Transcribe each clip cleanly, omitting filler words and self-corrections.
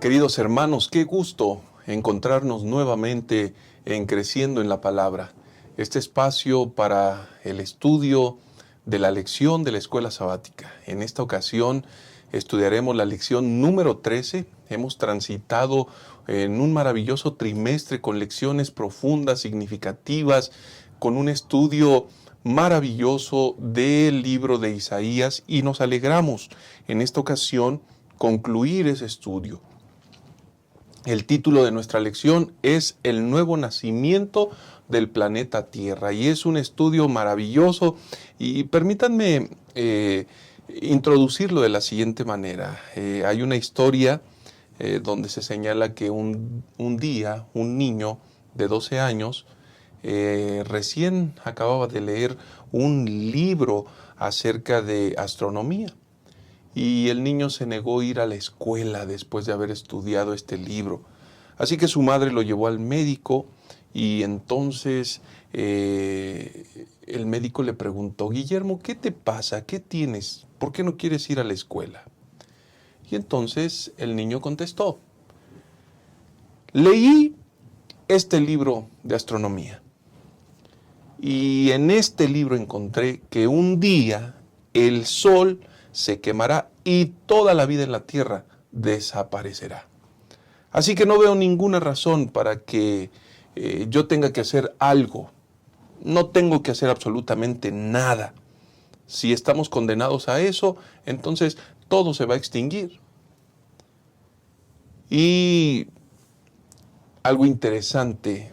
Queridos hermanos, qué gusto encontrarnos nuevamente en Creciendo en la Palabra. Este espacio para el estudio de la lección de la Escuela Sabática. En esta ocasión estudiaremos la lección número 13. Hemos transitado en un maravilloso trimestre con lecciones profundas, significativas, con un estudio maravilloso del libro de Isaías y nos alegramos en esta ocasión concluir ese estudio. El título de nuestra lección es El nuevo nacimiento del planeta Tierra y es un estudio maravilloso y permítanme introducirlo de la siguiente manera. Hay una historia donde se señala que un día un niño de 12 años recién acababa de leer un libro acerca de astronomía. Y el niño se negó a ir a la escuela después de haber estudiado este libro. Así que su madre lo llevó al médico y entonces el médico le preguntó: Guillermo, ¿qué te pasa? ¿Qué tienes? ¿Por qué no quieres ir a la escuela? Y entonces el niño contestó: leí este libro de astronomía y en este libro encontré que un día el sol se quemará y toda la vida en la tierra desaparecerá. Así que no veo ninguna razón para que yo tenga que hacer algo. No tengo que hacer absolutamente nada. Si estamos condenados a eso, entonces todo se va a extinguir. Y algo interesante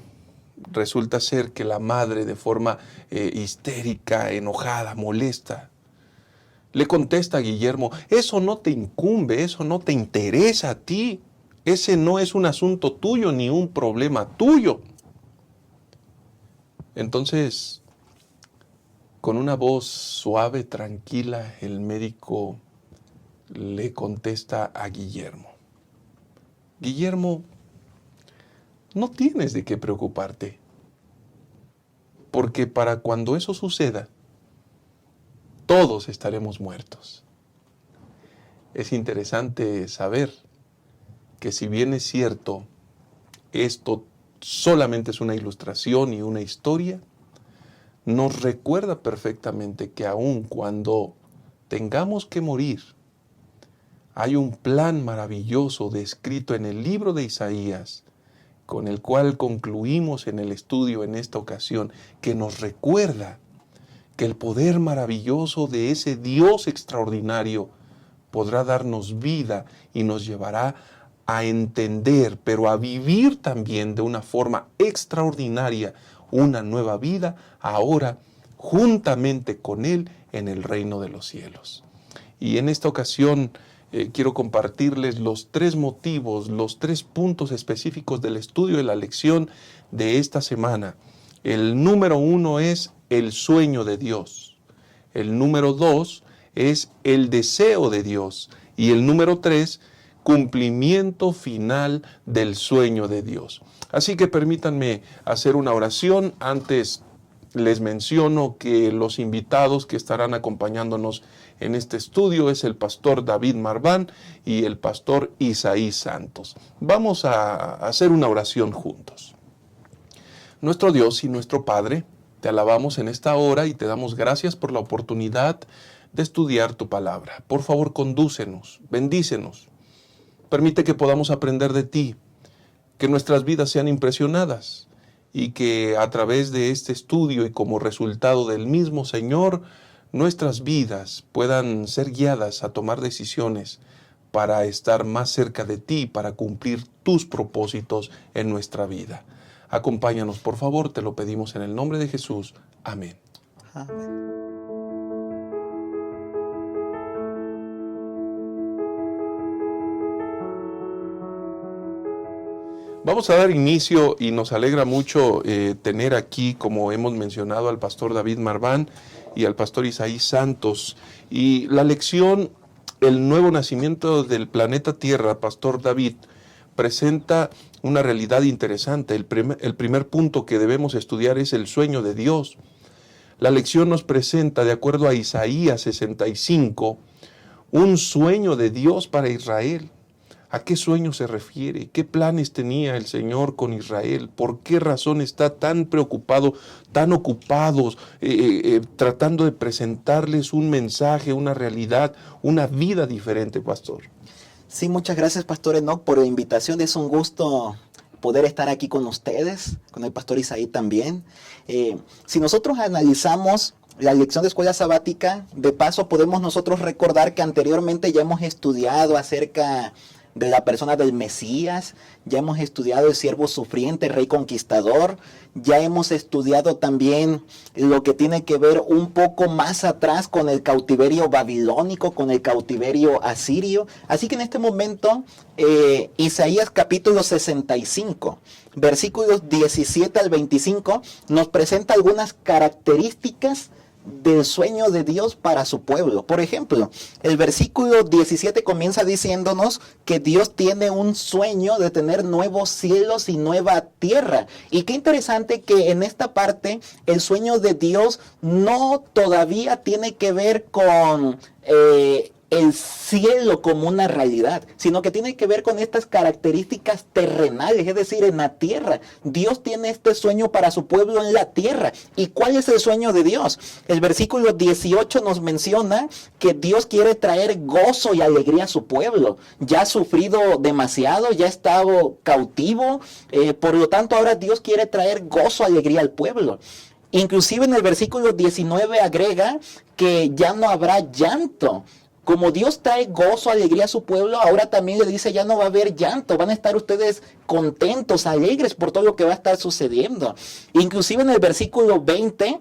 resulta ser que la madre, de forma histérica, enojada, molesta, le contesta a Guillermo: eso no te incumbe, eso no te interesa a ti. Ese no es un asunto tuyo ni un problema tuyo. Entonces, con una voz suave, tranquila, el médico le contesta a Guillermo: Guillermo, no tienes de qué preocuparte, porque para cuando eso suceda, todos estaremos muertos. Es interesante saber que, si bien es cierto, esto solamente es una ilustración y una historia, nos recuerda perfectamente que aun cuando tengamos que morir, hay un plan maravilloso descrito en el libro de Isaías, con el cual concluimos en el estudio en esta ocasión, que nos recuerda que el poder maravilloso de ese Dios extraordinario podrá darnos vida y nos llevará a entender, pero a vivir también de una forma extraordinaria una nueva vida, ahora juntamente con Él en el reino de los cielos. Y en esta ocasión quiero compartirles los 3 motivos, los 3 puntos específicos del estudio de la lección de esta semana. El número 1 es el sueño de Dios. El número 2 es el deseo de Dios. Y el número 3, cumplimiento final del sueño de Dios. Así que permítanme hacer una oración. Antes les menciono que los invitados que estarán acompañándonos en este estudio es el pastor David Marván y el pastor Isaí Santos. Vamos a hacer una oración juntos. Nuestro Dios y nuestro Padre, te alabamos en esta hora y te damos gracias por la oportunidad de estudiar tu palabra. Por favor, condúcenos, bendícenos. Permite que podamos aprender de ti, que nuestras vidas sean impresionadas y que a través de este estudio y como resultado del mismo, Señor, nuestras vidas puedan ser guiadas a tomar decisiones para estar más cerca de ti, para cumplir tus propósitos en nuestra vida. Acompáñanos, por favor, te lo pedimos en el nombre de Jesús. Amén. Amén. Vamos a dar inicio y nos alegra mucho tener aquí, como hemos mencionado, al pastor David Marván y al pastor Isaí Santos. Y la lección, el nuevo nacimiento del planeta Tierra, pastor David, presenta una realidad interesante. El primer punto que debemos estudiar es el sueño de Dios. La lección nos presenta, de acuerdo a Isaías 65, un sueño de Dios para Israel. ¿A qué sueño se refiere? ¿Qué planes tenía el Señor con Israel? ¿Por qué razón está tan preocupado, tan ocupados, tratando de presentarles un mensaje, una realidad, una vida diferente, pastor? Sí, muchas gracias, Pastor Enoch, por la invitación. Es un gusto poder estar aquí con ustedes, con el Pastor Isaí también. Si nosotros analizamos la lección de escuela sabática, de paso podemos nosotros recordar que anteriormente ya hemos estudiado acerca de la persona del Mesías, ya hemos estudiado el siervo sufriente, rey conquistador, ya hemos estudiado también lo que tiene que ver un poco más atrás con el cautiverio babilónico, con el cautiverio asirio. Así que en este momento, Isaías capítulo 65, versículos 17 al 25, nos presenta algunas características del sueño de Dios para su pueblo. Por ejemplo, el versículo 17 comienza diciéndonos que Dios tiene un sueño de tener nuevos cielos y nueva tierra. Y qué interesante que en esta parte el sueño de Dios no todavía tiene que ver con el cielo como una realidad, sino que tiene que ver con estas características terrenales, es decir, en la tierra. Dios tiene este sueño para su pueblo en la tierra. ¿Y cuál es el sueño de Dios? El versículo 18 nos menciona que Dios quiere traer gozo y alegría a su pueblo. Ya ha sufrido demasiado, ya ha estado cautivo, por lo tanto ahora Dios quiere traer gozo, alegría al pueblo. Inclusive en el versículo 19 agrega que ya no habrá llanto. Como Dios trae gozo, alegría a su pueblo, ahora también le dice ya no va a haber llanto, van a estar ustedes contentos, alegres por todo lo que va a estar sucediendo. Inclusive en el versículo 20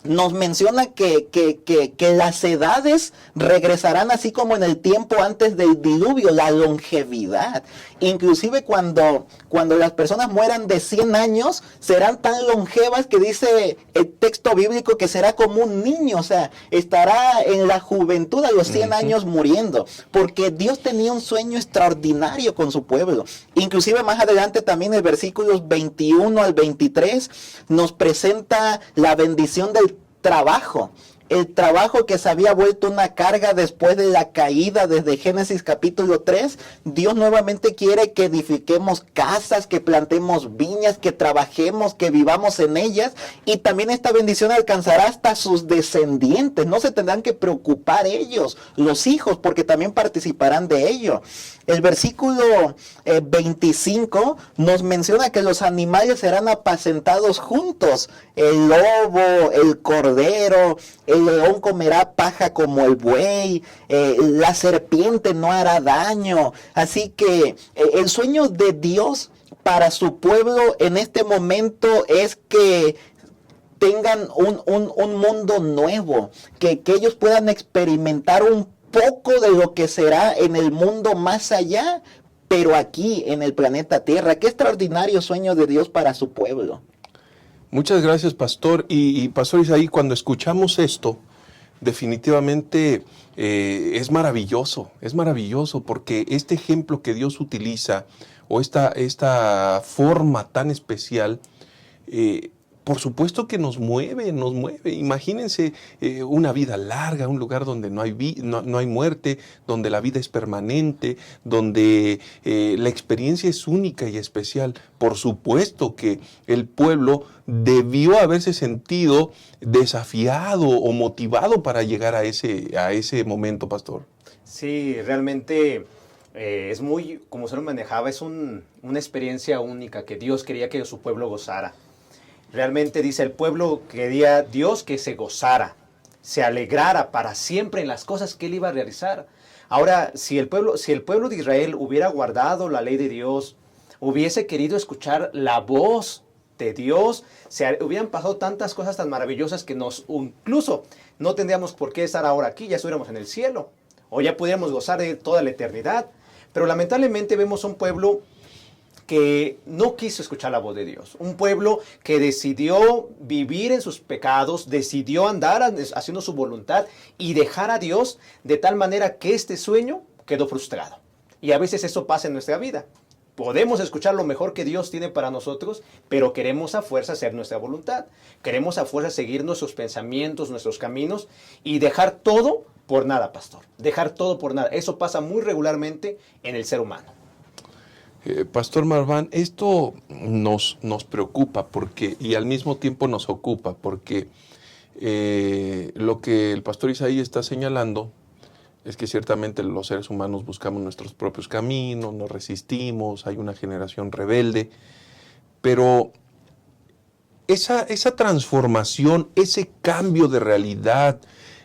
nos menciona que las edades regresarán así como en el tiempo antes del diluvio, la longevidad. Inclusive cuando las personas mueran de 100 años, serán tan longevas que dice el texto bíblico que será como un niño, o sea, estará en la juventud a los 100 años muriendo, porque Dios tenía un sueño extraordinario con su pueblo. Inclusive más adelante también el versículos 21 al 23 nos presenta la bendición del trabajo. El trabajo que se había vuelto una carga después de la caída desde Génesis capítulo 3, Dios nuevamente quiere que edifiquemos casas, que plantemos viñas, que trabajemos, que vivamos en ellas, y también esta bendición alcanzará hasta sus descendientes. No se tendrán que preocupar ellos, los hijos, porque también participarán de ello. El versículo 25 nos menciona que los animales serán apacentados juntos. El lobo, el cordero, el león comerá paja como el buey, la serpiente no hará daño. Así que el sueño de Dios para su pueblo en este momento es que tengan un mundo nuevo, que ellos puedan experimentar un poco de lo que será en el mundo más allá, pero aquí en el planeta Tierra. Qué extraordinario sueño de Dios para su pueblo. Muchas gracias, pastor. Y pastor Isaí, cuando escuchamos esto, definitivamente es maravilloso porque este ejemplo que Dios utiliza o esta forma tan especial, por supuesto que nos mueve. Imagínense una vida larga, un lugar donde no hay muerte, donde la vida es permanente, donde la experiencia es única y especial. Por supuesto que el pueblo debió haberse sentido desafiado o motivado para llegar a ese momento, pastor. Sí, realmente es muy, como se lo manejaba, es una experiencia única que Dios quería que su pueblo gozara. Realmente dice, el pueblo quería Dios que se gozara, se alegrara para siempre en las cosas que él iba a realizar. Ahora, si el pueblo de Israel hubiera guardado la ley de Dios, hubiese querido escuchar la voz de Dios, hubieran pasado tantas cosas tan maravillosas que incluso no tendríamos por qué estar ahora aquí, ya estuviéramos en el cielo, o ya pudiéramos gozar de toda la eternidad. Pero lamentablemente vemos un pueblo que no quiso escuchar la voz de Dios. Un pueblo que decidió vivir en sus pecados, decidió andar haciendo su voluntad y dejar a Dios de tal manera que este sueño quedó frustrado. Y a veces eso pasa en nuestra vida. podemos escuchar lo mejor que Dios tiene para nosotros, pero queremos a fuerza hacer nuestra voluntad. Queremos a fuerza seguir nuestros pensamientos, nuestros caminos y dejar todo por nada, pastor. Dejar todo por nada. Eso pasa muy regularmente en el ser humano. Pastor Marván, esto nos preocupa porque, y al mismo tiempo nos ocupa, porque lo que el pastor Isaí está señalando es que ciertamente los seres humanos buscamos nuestros propios caminos, nos resistimos, hay una generación rebelde, pero esa transformación, ese cambio de realidad,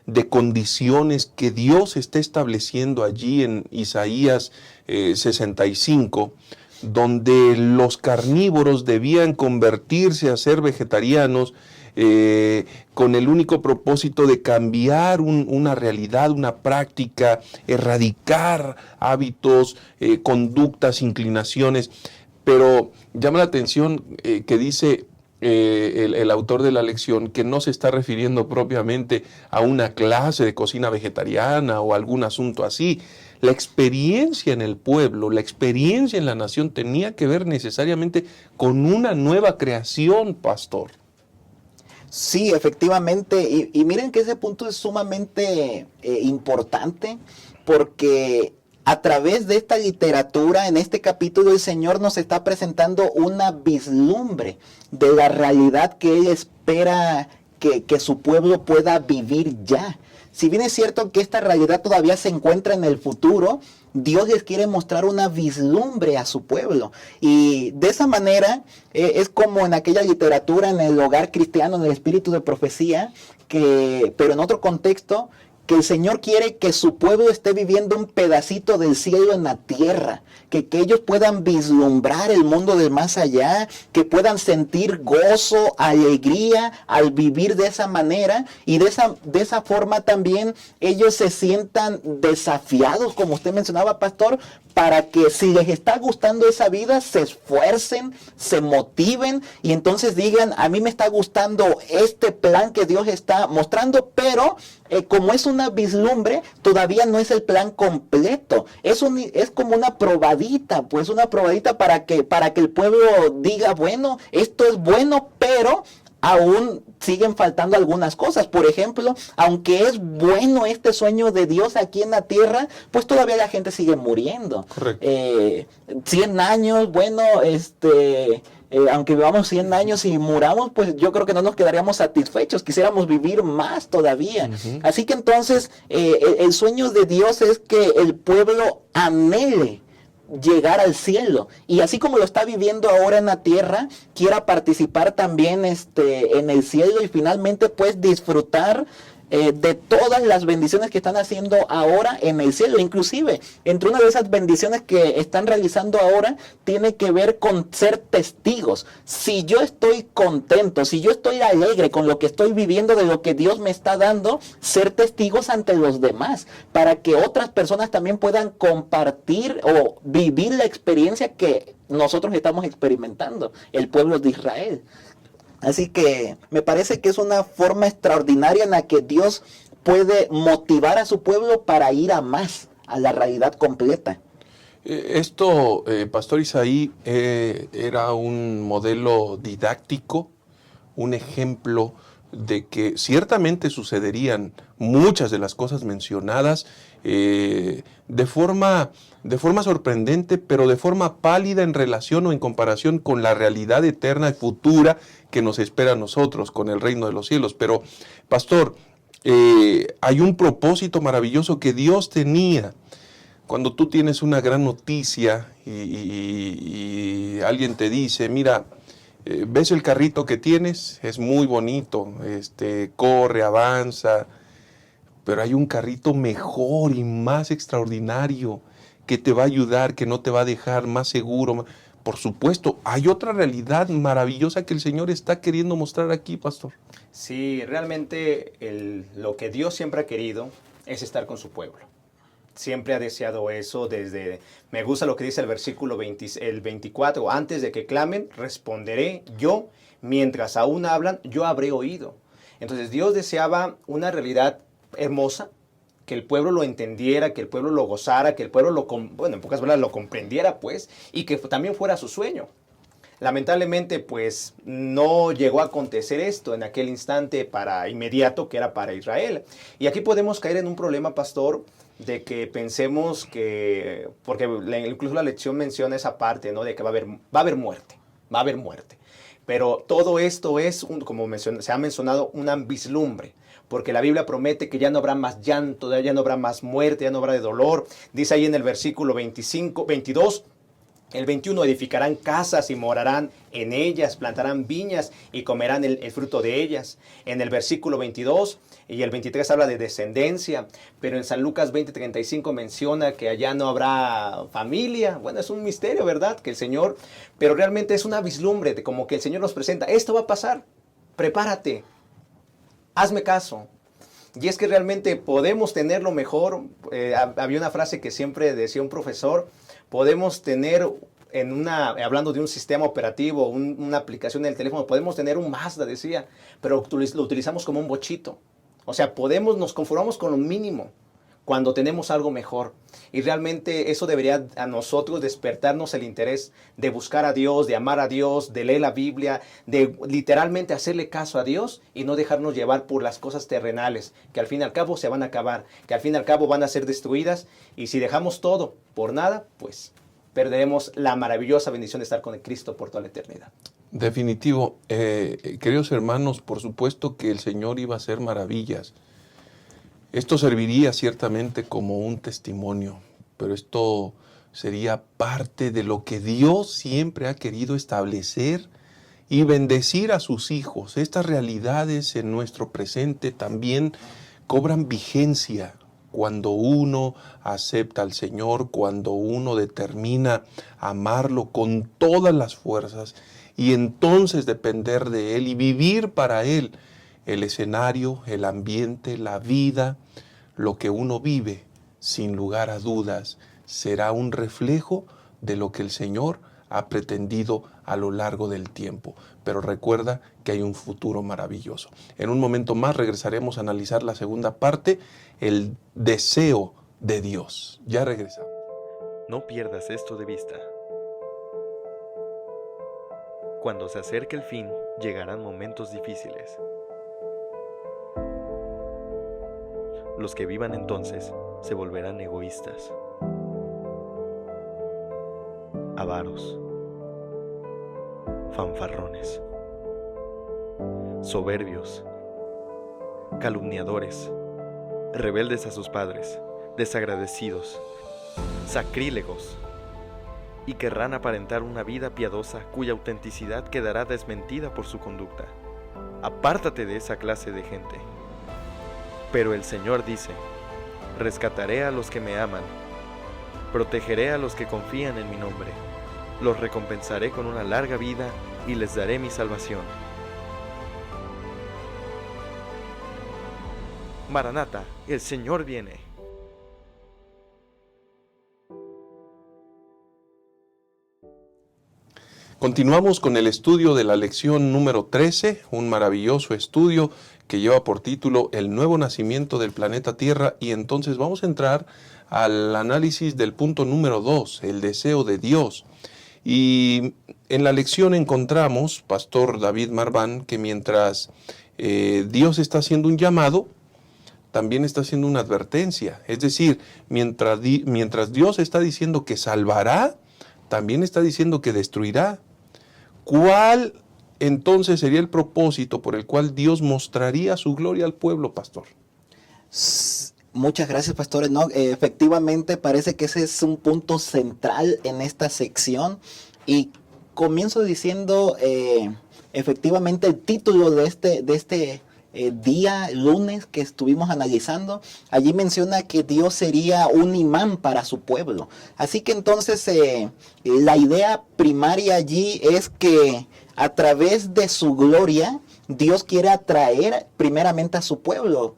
de condiciones que Dios está estableciendo allí en Isaías 65, donde los carnívoros debían convertirse a ser vegetarianos, con el único propósito de cambiar una realidad, una práctica, erradicar hábitos, conductas, inclinaciones. Pero llama la atención que dice el autor de la lección que no se está refiriendo propiamente a una clase de cocina vegetariana o algún asunto así. La experiencia en el pueblo, la experiencia en la nación tenía que ver necesariamente con una nueva creación, pastor. Sí, efectivamente, y miren que ese punto es sumamente importante, porque a través de esta literatura, en este capítulo, el Señor nos está presentando una vislumbre de la realidad que Él espera que su pueblo pueda vivir ya. Si bien es cierto que esta realidad todavía se encuentra en el futuro, Dios les quiere mostrar una vislumbre a su pueblo. Y de esa manera es como en aquella literatura, en el hogar cristiano, en el espíritu de profecía, pero en otro contexto, que el Señor quiere que su pueblo esté viviendo un pedacito del cielo en la tierra, que ellos puedan vislumbrar el mundo del más allá, que puedan sentir gozo, alegría al vivir de esa manera, y de esa forma también ellos se sientan desafiados, como usted mencionaba, pastor, para que si les está gustando esa vida, se esfuercen, se motiven y entonces digan, a mí me está gustando este plan que Dios está mostrando, pero como es una vislumbre, todavía no es el plan completo. Es como una probadita, pues una probadita para que el pueblo diga, bueno, esto es bueno, pero aún siguen faltando algunas cosas. Por ejemplo, aunque es bueno este sueño de Dios aquí en la tierra, pues todavía la gente sigue muriendo. Correcto. 100 años, bueno, aunque vivamos 100 años y muramos, pues yo creo que no nos quedaríamos satisfechos, quisiéramos vivir más todavía. Así que entonces el sueño de Dios es que el pueblo anhele llegar al cielo, y así como lo está viviendo ahora en la tierra, quiera participar también en el cielo y finalmente pues disfrutar de todas las bendiciones que están haciendo ahora en el cielo. Inclusive, entre una de esas bendiciones que están realizando ahora, tiene que ver con ser testigos. Si yo estoy contento, si yo estoy alegre con lo que estoy viviendo, de lo que Dios me está dando, ser testigos ante los demás, para que otras personas también puedan compartir o vivir la experiencia que nosotros estamos experimentando, el pueblo de Israel. Así que me parece que es una forma extraordinaria en la que Dios puede motivar a su pueblo para ir a más, a la realidad completa. Esto, Pastor Isaí, era un modelo didáctico, un ejemplo de que ciertamente sucederían muchas de las cosas mencionadas de forma sorprendente, pero de forma pálida en relación o en comparación con la realidad eterna y futura que nos espera a nosotros con el reino de los cielos. Pero, pastor, hay un propósito maravilloso que Dios tenía. Cuando tú tienes una gran noticia y alguien te dice, mira, ¿ves el carrito que tienes? Es muy bonito, corre, avanza, pero hay un carrito mejor y más extraordinario que te va a ayudar, que no te va a dejar más seguro. Por supuesto, hay otra realidad maravillosa que el Señor está queriendo mostrar aquí, pastor. Sí, realmente lo que Dios siempre ha querido es estar con su pueblo. Siempre ha deseado eso me gusta lo que dice el versículo 24, antes de que clamen, responderé yo, mientras aún hablan, yo habré oído. Entonces Dios deseaba una realidad hermosa, que el pueblo lo entendiera, que el pueblo lo gozara, que el pueblo en pocas palabras lo comprendiera, pues, y que también fuera su sueño. Lamentablemente, pues, no llegó a acontecer esto en aquel instante para inmediato, que era para Israel. Y aquí podemos caer en un problema, pastor, de que pensemos que, porque incluso la lección menciona esa parte, ¿no? De que va a haber muerte. Pero todo esto es, como se ha mencionado, una vislumbre. Porque la Biblia promete que ya no habrá más llanto, ya no habrá más muerte, ya no habrá de dolor. Dice ahí en el versículo 22, el 21, edificarán casas y morarán en ellas, plantarán viñas y comerán el fruto de ellas. En el versículo 22 y el 23 habla de descendencia, pero en San Lucas 20:35 menciona que allá no habrá familia. Bueno, es un misterio, ¿verdad? Que el Señor, pero realmente es una vislumbre de como que el Señor nos presenta, esto va a pasar, prepárate, hazme caso. Y es que realmente podemos tener lo mejor. Había una frase que siempre decía un profesor, podemos tener hablando de un sistema operativo, una aplicación en el teléfono, podemos tener un Mazda, decía, pero lo utilizamos como un bochito. O sea, nos conformamos con lo mínimo cuando tenemos algo mejor. Y realmente eso debería a nosotros despertarnos el interés de buscar a Dios, de amar a Dios, de leer la Biblia, de literalmente hacerle caso a Dios y no dejarnos llevar por las cosas terrenales, que al fin y al cabo se van a acabar, que al fin y al cabo van a ser destruidas. Y si dejamos todo por nada, pues perderemos la maravillosa bendición de estar con Cristo por toda la eternidad. Definitivo. Queridos hermanos, por supuesto que el Señor iba a hacer maravillas. Esto serviría ciertamente como un testimonio, pero esto sería parte de lo que Dios siempre ha querido establecer y bendecir a sus hijos. Estas realidades en nuestro presente también cobran vigencia cuando uno acepta al Señor, cuando uno determina amarlo con todas las fuerzas y entonces depender de Él y vivir para Él. El escenario, el ambiente, la vida, lo que uno vive, sin lugar a dudas, será un reflejo de lo que el Señor ha pretendido a lo largo del tiempo. Pero recuerda que hay un futuro maravilloso. En un momento más regresaremos a analizar la segunda parte, el deseo de Dios. Ya regresamos. No pierdas esto de vista. Cuando se acerque el fin, llegarán momentos difíciles. Los que vivan entonces se volverán egoístas, avaros, fanfarrones, soberbios, calumniadores, rebeldes a sus padres, desagradecidos, sacrílegos, y querrán aparentar una vida piadosa cuya autenticidad quedará desmentida por su conducta. Apártate de esa clase de gente. Pero el Señor dice: rescataré a los que me aman, protegeré a los que confían en mi nombre, los recompensaré con una larga vida y les daré mi salvación. Maranata, el Señor viene. Continuamos con el estudio de la lección número 13, un maravilloso estudio que lleva por título El nuevo nacimiento del planeta Tierra, y entonces vamos a entrar al análisis del punto número 2, el deseo de Dios. Y en la lección encontramos, Pastor David Marván, que mientras Dios está haciendo un llamado, también está haciendo una advertencia. Es decir, mientras Dios está diciendo que salvará, también está diciendo que destruirá. ¿Cuál entonces sería el propósito por el cual Dios mostraría su gloria al pueblo, pastor? Muchas gracias, pastores. No, efectivamente parece que ese es un punto central en esta sección. Y comienzo diciendo, efectivamente, el título de este día lunes que estuvimos analizando, allí menciona que Dios sería un imán para su pueblo. Así que entonces la idea primaria allí es que a través de su gloria Dios quiere atraer primeramente a su pueblo.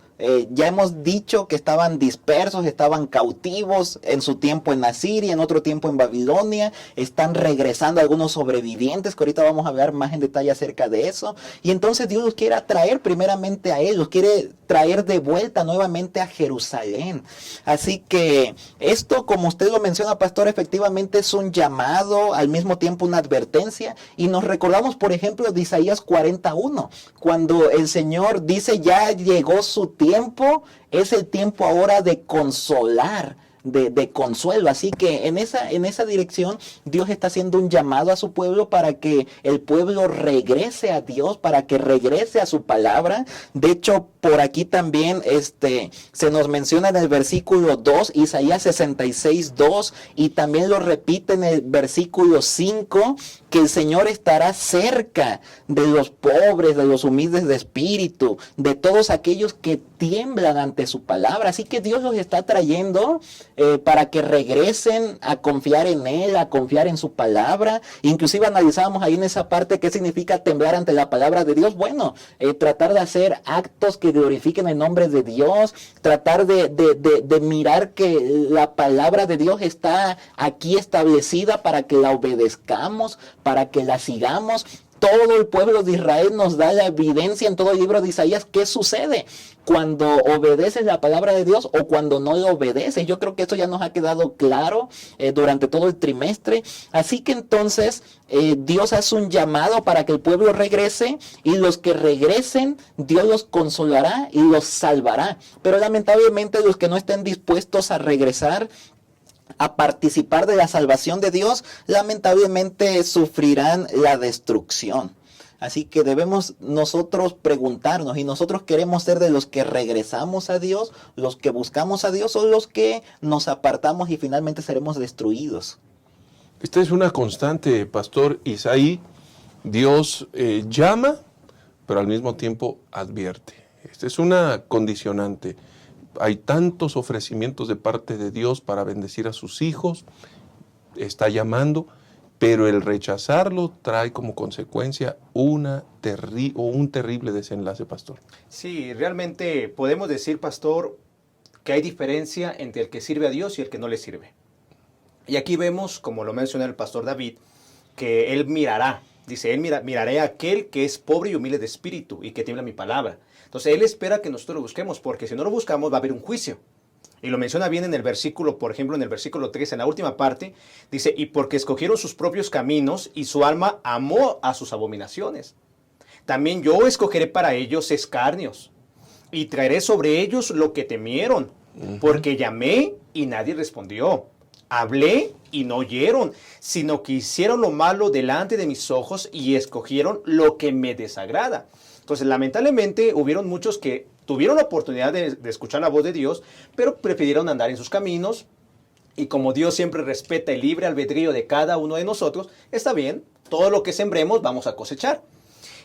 Ya hemos dicho que estaban dispersos, estaban cautivos en su tiempo en Asiria, en otro tiempo en Babilonia. Están regresando algunos sobrevivientes, que ahorita vamos a ver más en detalle acerca de eso. Y entonces Dios los quiere atraer primeramente a ellos, quiere traer de vuelta nuevamente a Jerusalén. Así que esto, como usted lo menciona, pastor, efectivamente es un llamado, al mismo tiempo una advertencia. Y nos recordamos, por ejemplo, de Isaías 41, cuando el Señor dice: ya llegó su tiempo, es el tiempo ahora de consolar, de consuelo. Así que en esa dirección Dios está haciendo un llamado a su pueblo para que el pueblo regrese a Dios, para que regrese a su palabra. De hecho, por aquí también se nos menciona en el versículo 2, Isaías 66, 2, y también lo repite en el versículo 5, que el Señor estará cerca de los pobres, de los humildes de espíritu, de todos aquellos que tiemblan ante su palabra. Así que Dios los está trayendo para que regresen a confiar en Él, a confiar en su palabra. Inclusive analizábamos ahí en esa parte qué significa temblar ante la palabra de Dios. Bueno, tratar de hacer actos que glorifiquen el nombre de Dios, tratar de mirar que la palabra de Dios está aquí establecida para que la obedezcamos, para que la sigamos. Todo el pueblo de Israel nos da la evidencia en todo el libro de Isaías qué sucede cuando obedeces la palabra de Dios o cuando no la obedeces. Yo creo que esto ya nos ha quedado claro durante todo el trimestre. Así que entonces Dios hace un llamado para que el pueblo regrese, y los que regresen Dios los consolará y los salvará. Pero lamentablemente los que no estén dispuestos a regresar, a participar de la salvación de Dios, lamentablemente sufrirán la destrucción. Así que debemos nosotros preguntarnos, ¿y nosotros queremos ser de los que regresamos a Dios, los que buscamos a Dios, o los que nos apartamos y finalmente seremos destruidos? Esta es una constante, Pastor Isaí. Dios llama, pero al mismo tiempo advierte. Esta es una condicionante. Hay tantos ofrecimientos de parte de Dios para bendecir a sus hijos, está llamando, pero el rechazarlo trae como consecuencia un terrible desenlace, pastor. Sí, realmente podemos decir, pastor, que hay diferencia entre el que sirve a Dios y el que no le sirve. Y aquí vemos, como lo menciona el pastor David, que él mirará, dice, él miraré a aquel que es pobre y humilde de espíritu y que tiembla mi palabra. Entonces él espera que nosotros lo busquemos, porque si no lo buscamos va a haber un juicio. Y lo menciona bien en el versículo, por ejemplo, en el versículo 3, en la última parte, dice: y porque escogieron sus propios caminos y su alma amó a sus abominaciones. También yo escogeré para ellos escarnios y traeré sobre ellos lo que temieron, porque llamé y nadie respondió. Hablé y no oyeron, sino que hicieron lo malo delante de mis ojos y escogieron lo que me desagrada. Entonces, lamentablemente, hubieron muchos que tuvieron la oportunidad de escuchar la voz de Dios, pero prefirieron andar en sus caminos. Y como Dios siempre respeta el libre albedrío de cada uno de nosotros, está bien, todo lo que sembremos vamos a cosechar.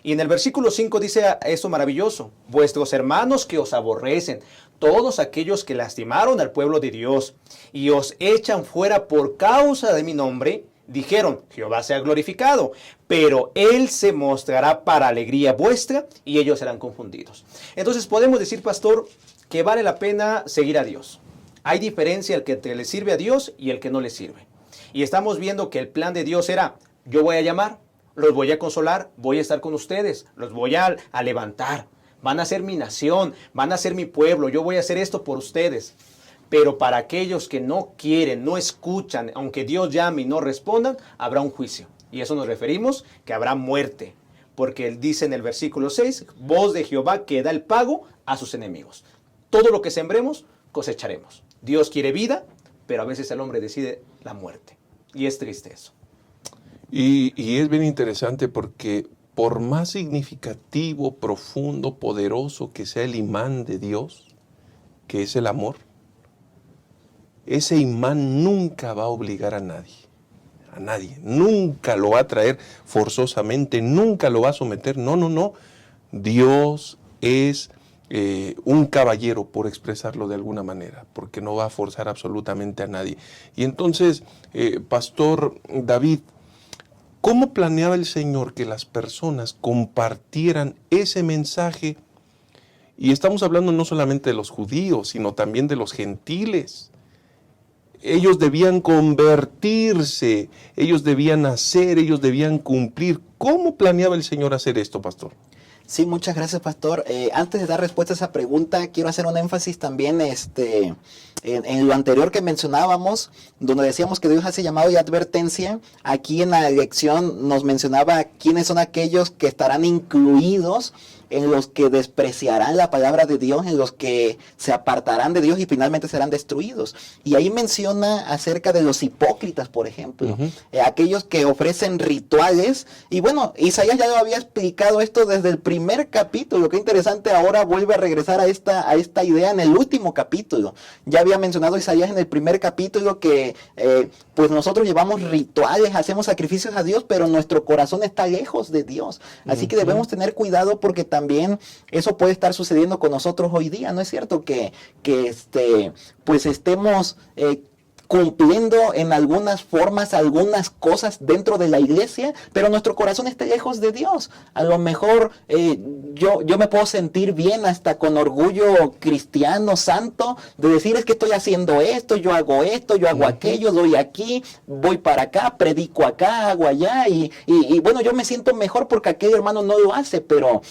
Y en el versículo 5 dice eso maravilloso: vuestros hermanos que os aborrecen, todos aquellos que lastimaron al pueblo de Dios y os echan fuera por causa de mi nombre, dijeron: Jehová sea glorificado, pero Él se mostrará para alegría vuestra y ellos serán confundidos. Entonces podemos decir, pastor, que vale la pena seguir a Dios. Hay diferencia entre el que le sirve a Dios y el que no le sirve. Y estamos viendo que el plan de Dios era: yo voy a llamar, los voy a consolar, voy a estar con ustedes, los voy a levantar. Van a ser mi nación, van a ser mi pueblo, yo voy a hacer esto por ustedes. Pero para aquellos que no quieren, no escuchan, aunque Dios llame y no respondan, habrá un juicio. Y eso nos referimos, que habrá muerte. Porque Él dice en el versículo 6, voz de Jehová que da el pago a sus enemigos. Todo lo que sembremos, cosecharemos. Dios quiere vida, pero a veces el hombre decide la muerte. Y es triste eso. Y es bien interesante porque por más significativo, profundo, poderoso que sea el imán de Dios, que es el amor, ese imán nunca va a obligar a nadie, nunca lo va a traer forzosamente, nunca lo va a someter, no. Dios es un caballero, por expresarlo de alguna manera, porque no va a forzar absolutamente a nadie. Y entonces, Pastor David, ¿cómo planeaba el Señor que las personas compartieran ese mensaje Y estamos hablando no solamente de los judíos, sino también de los gentiles. Ellos debían convertirse, ellos debían hacer, ellos debían cumplir. ¿Cómo planeaba el Señor hacer esto, pastor? Sí, muchas gracias, pastor. Antes de dar respuesta a esa pregunta, quiero hacer un énfasis también en lo anterior que mencionábamos, donde decíamos que Dios hace llamado y advertencia. Aquí en la lección nos mencionaba quiénes son aquellos que estarán incluidos en los que despreciarán la palabra de Dios, en los que se apartarán de Dios y finalmente serán destruidos. Y ahí menciona acerca de los hipócritas, por ejemplo, aquellos que ofrecen rituales. Y bueno, Isaías ya lo había explicado esto desde el primer capítulo. Qué interesante, ahora vuelve a regresar a esta idea en el último capítulo. Ya había mencionado Isaías en el primer capítulo que pues nosotros llevamos rituales, hacemos sacrificios a Dios, pero nuestro corazón está lejos de Dios. Así que debemos tener cuidado, porque también eso puede estar sucediendo con nosotros hoy día. ¿No es cierto que pues estemos cumpliendo en algunas formas, algunas cosas dentro de la iglesia, pero nuestro corazón está lejos de Dios? A lo mejor yo me puedo sentir bien, hasta con orgullo cristiano, santo, de decir, es que estoy haciendo esto, yo hago aquello, doy aquí, voy para acá, predico acá, hago allá, y bueno, yo me siento mejor porque aquel hermano no lo hace, pero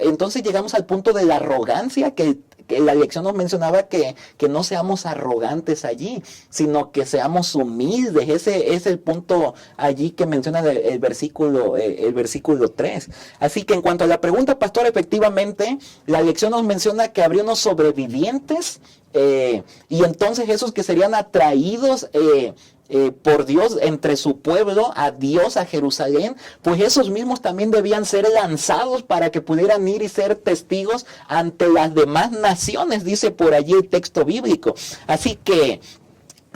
entonces llegamos al punto de la arrogancia, que la lección nos mencionaba que no seamos arrogantes allí, sino que seamos humildes. Ese es el punto allí que menciona el versículo 3. Así que en cuanto a la pregunta, pastor, efectivamente, la lección nos menciona que habría unos sobrevivientes, y entonces esos que serían atraídos por Dios entre su pueblo, a Dios, a Jerusalén, pues esos mismos también debían ser lanzados para que pudieran ir y ser testigos ante las demás naciones, dice por allí el texto bíblico. Así que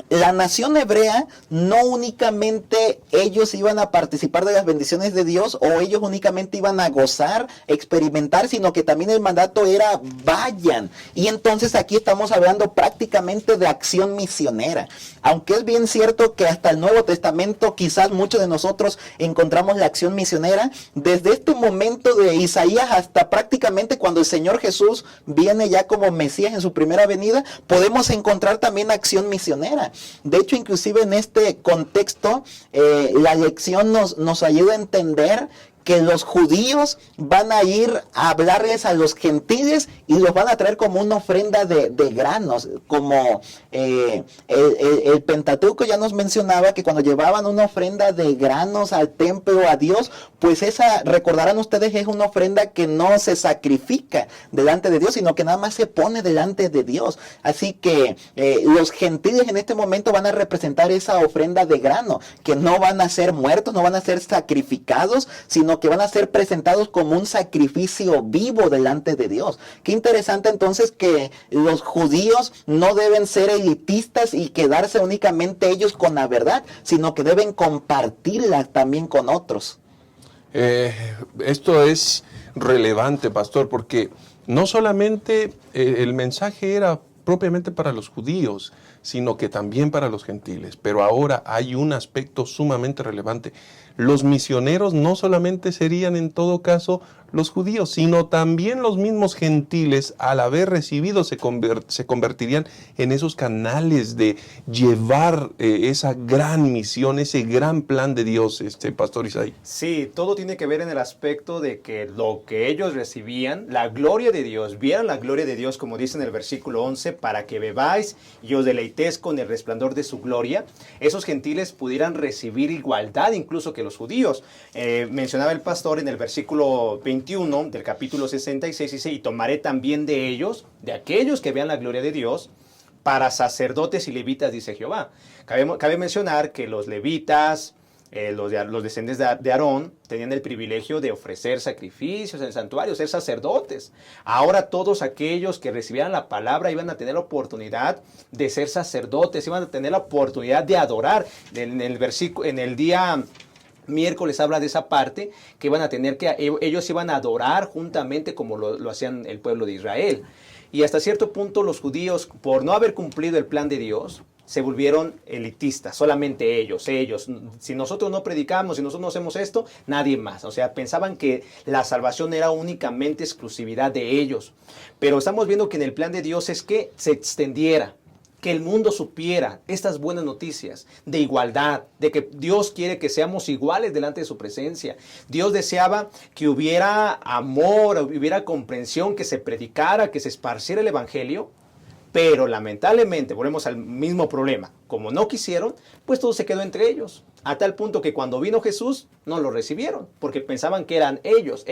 la nación hebrea, no únicamente ellos iban a participar de las bendiciones de Dios, o ellos únicamente iban a gozar, experimentar, sino que también el mandato era vayan. Y entonces aquí estamos hablando prácticamente de acción misionera. Aunque es bien cierto que hasta el Nuevo Testamento quizás muchos de nosotros encontramos la acción misionera, desde este momento de Isaías hasta prácticamente cuando el Señor Jesús viene ya como Mesías en su primera venida, podemos encontrar también acción misionera. De hecho, inclusive en este contexto, la lección nos ayuda a entender que los judíos van a ir a hablarles a los gentiles y los van a traer como una ofrenda de granos, como el Pentateuco ya nos mencionaba que cuando llevaban una ofrenda de granos al templo a Dios, pues esa, recordarán ustedes, es una ofrenda que no se sacrifica delante de Dios, sino que nada más se pone delante de Dios. Así que los gentiles en este momento van a representar esa ofrenda de grano, que no van a ser muertos, no van a ser sacrificados, sino que van a ser presentados como un sacrificio vivo delante de Dios. Qué interesante entonces que los judíos no deben ser elitistas y quedarse únicamente ellos con la verdad, sino que deben compartirla también con otros. Esto es relevante, pastor, porque no solamente el mensaje era propiamente para los judíos, sino que también para los gentiles. Pero ahora hay un aspecto sumamente relevante. Los misioneros no solamente serían en todo caso los judíos, sino también los mismos gentiles, al haber recibido, se convertirían en esos canales de llevar esa gran misión, ese gran plan de Dios, Pastor Isaí. Sí, todo tiene que ver en el aspecto de que lo que ellos recibían, la gloria de Dios, vieran la gloria de Dios, como dice en el versículo 11, para que bebáis y os deleitéis con el resplandor de su gloria. Esos gentiles pudieran recibir igualdad incluso que los judíos. Mencionaba el pastor en el versículo 21 del capítulo 66, dice, y tomaré también de ellos, de aquellos que vean la gloria de Dios, para sacerdotes y levitas, dice Jehová. Cabe mencionar que los levitas, los descendientes de Aarón, tenían el privilegio de ofrecer sacrificios en el santuario, ser sacerdotes. Ahora todos aquellos que recibieran la palabra iban a tener la oportunidad de ser sacerdotes, iban a tener la oportunidad de adorar. En el día miércoles habla de esa parte, que iban a tener que, ellos iban a adorar juntamente como lo hacían el pueblo de Israel. Y hasta cierto punto los judíos, por no haber cumplido el plan de Dios, se volvieron elitistas, solamente ellos. Si nosotros no predicamos, si nosotros no hacemos esto, nadie más. O sea, pensaban que la salvación era únicamente exclusividad de ellos. Pero estamos viendo que en el plan de Dios es que se extendiera, que el mundo supiera estas buenas noticias de igualdad, de que Dios quiere que seamos iguales delante de su presencia. Dios deseaba que hubiera amor, hubiera comprensión, que se predicara, que se esparciera el evangelio. Pero lamentablemente, volvemos al mismo problema, como no quisieron, pues todo se quedó entre ellos, a tal punto que cuando vino Jesús no lo recibieron, porque pensaban que eran ellos.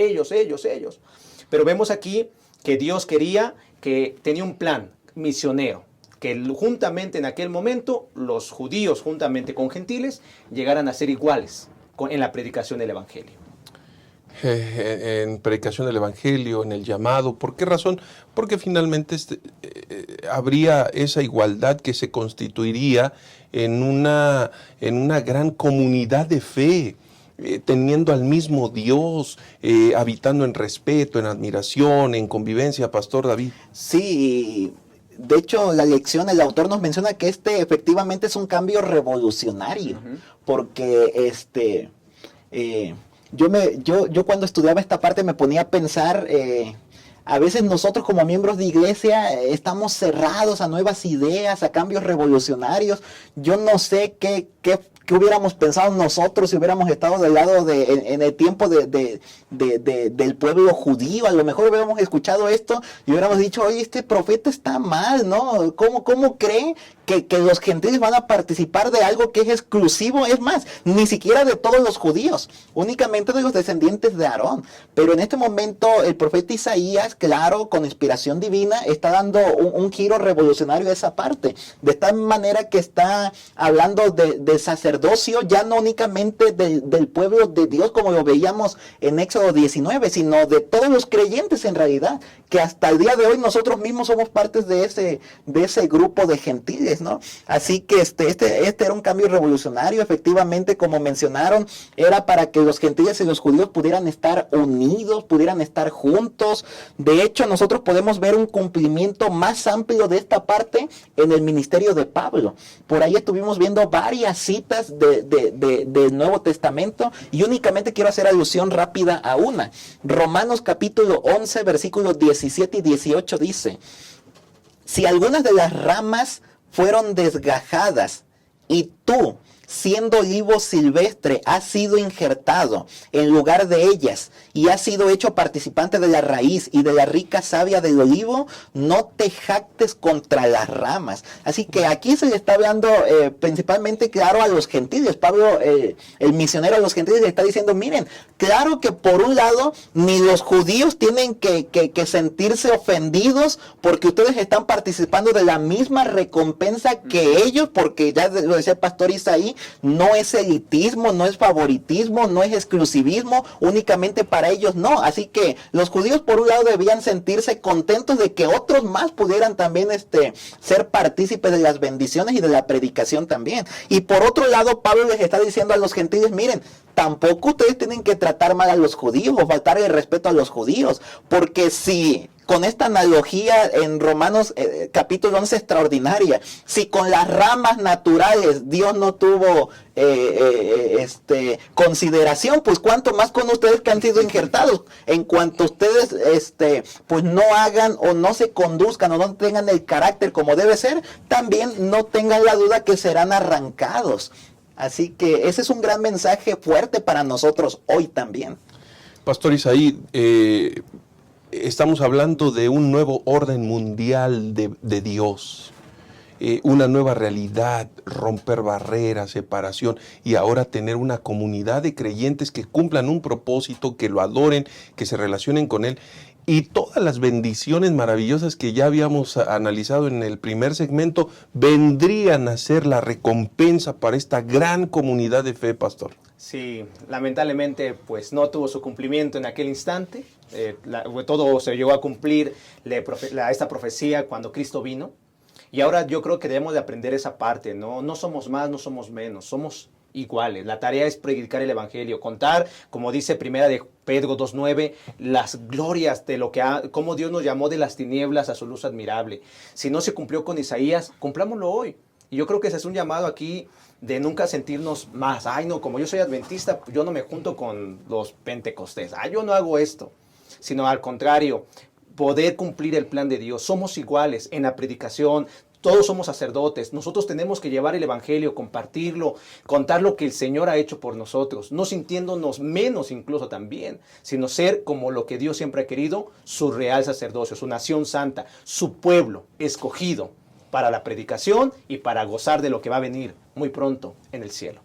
Pero vemos aquí que Dios tenía un plan misionero, que juntamente en aquel momento los judíos, juntamente con gentiles, llegaran a ser iguales en la predicación del evangelio. En predicación del evangelio, en el llamado. ¿Por qué razón? Porque finalmente habría esa igualdad que se constituiría en una gran comunidad de fe, teniendo al mismo Dios, habitando en respeto, en admiración, en convivencia, Pastor David. Sí, de hecho la lección, el autor nos menciona que efectivamente es un cambio revolucionario, porque yo cuando estudiaba esta parte me ponía a pensar, a veces nosotros como miembros de iglesia estamos cerrados a nuevas ideas, a cambios revolucionarios. Yo no sé qué hubiéramos pensado nosotros si hubiéramos estado del lado en el tiempo del pueblo judío. A lo mejor hubiéramos escuchado esto y hubiéramos dicho, oye, este profeta está mal, ¿no? ¿Cómo cree que los gentiles van a participar de algo que es exclusivo? Es más, ni siquiera de todos los judíos, únicamente de los descendientes de Aarón. Pero en este momento el profeta Isaías, claro, con inspiración divina, está dando un giro revolucionario a esa parte, de tal manera que está hablando del sacerdocio, ya no únicamente del pueblo de Dios como lo veíamos en Éxodo 19, sino de todos los creyentes en realidad, que hasta el día de hoy nosotros mismos somos partes de ese grupo de gentiles, ¿no? Así que este era un cambio revolucionario. Efectivamente, como mencionaron, era para que los gentiles y los judíos pudieran estar unidos, pudieran estar juntos. De hecho, nosotros podemos ver un cumplimiento más amplio de esta parte en el ministerio de Pablo. Por ahí estuvimos viendo varias citas del Nuevo Testamento y únicamente quiero hacer alusión rápida a una. Romanos capítulo 11, versículos 17 y 18 dice: si algunas de las ramas fueron desgajadas y tú, siendo olivo silvestre, has sido injertado en lugar de ellas y has sido hecho participante de la raíz y de la rica savia del olivo, no te jactes contra las ramas. Así que aquí se le está hablando principalmente, claro, a los gentiles. Pablo, el misionero a los gentiles, le está diciendo, miren, claro que por un lado ni los judíos tienen que sentirse ofendidos porque ustedes están participando de la misma recompensa que ellos, porque ya lo decía el pastor Isaí, no es elitismo, no es favoritismo, no es exclusivismo, únicamente para ellos no. Así que los judíos por un lado debían sentirse contentos de que otros más pudieran también ser partícipes de las bendiciones y de la predicación también. Y por otro lado, Pablo les está diciendo a los gentiles, miren, tampoco ustedes tienen que tratar mal a los judíos o faltar el respeto a los judíos, porque si con esta analogía en Romanos capítulo 11 extraordinaria, si con las ramas naturales Dios no tuvo consideración, pues cuánto más con ustedes que han sido injertados. En cuanto ustedes pues no hagan o no se conduzcan o no tengan el carácter como debe ser, también no tengan la duda que serán arrancados. Así que ese es un gran mensaje fuerte para nosotros hoy también. Pastor Isaí, estamos hablando de un nuevo orden mundial de Dios, una nueva realidad, romper barreras, separación, y ahora tener una comunidad de creyentes que cumplan un propósito, que lo adoren, que se relacionen con Él. Y todas las bendiciones maravillosas que ya habíamos analizado en el primer segmento vendrían a ser la recompensa para esta gran comunidad de fe, Pastor. Sí, lamentablemente pues no tuvo su cumplimiento en aquel instante. Todo se llegó a cumplir esta profecía cuando Cristo vino. Y ahora yo creo que debemos de aprender esa parte, ¿no? No somos más, no somos menos, somos iguales. La tarea es predicar el evangelio, contar, como dice Primera de Pedro 2:9, las glorias de cómo Dios nos llamó de las tinieblas a su luz admirable. Si no se cumplió con Isaías, cumplámoslo hoy. Y yo creo que ese es un llamado aquí de nunca sentirnos más. Ay, no, como yo soy adventista, yo no me junto con los pentecostés. Ay, yo no hago esto. Sino al contrario, poder cumplir el plan de Dios. Somos iguales en la predicación. Todos somos sacerdotes. Nosotros tenemos que llevar el evangelio, compartirlo, contar lo que el Señor ha hecho por nosotros. No sintiéndonos menos incluso también, sino ser como lo que Dios siempre ha querido, su real sacerdocio, su nación santa, su pueblo escogido para la predicación y para gozar de lo que va a venir muy pronto en el cielo.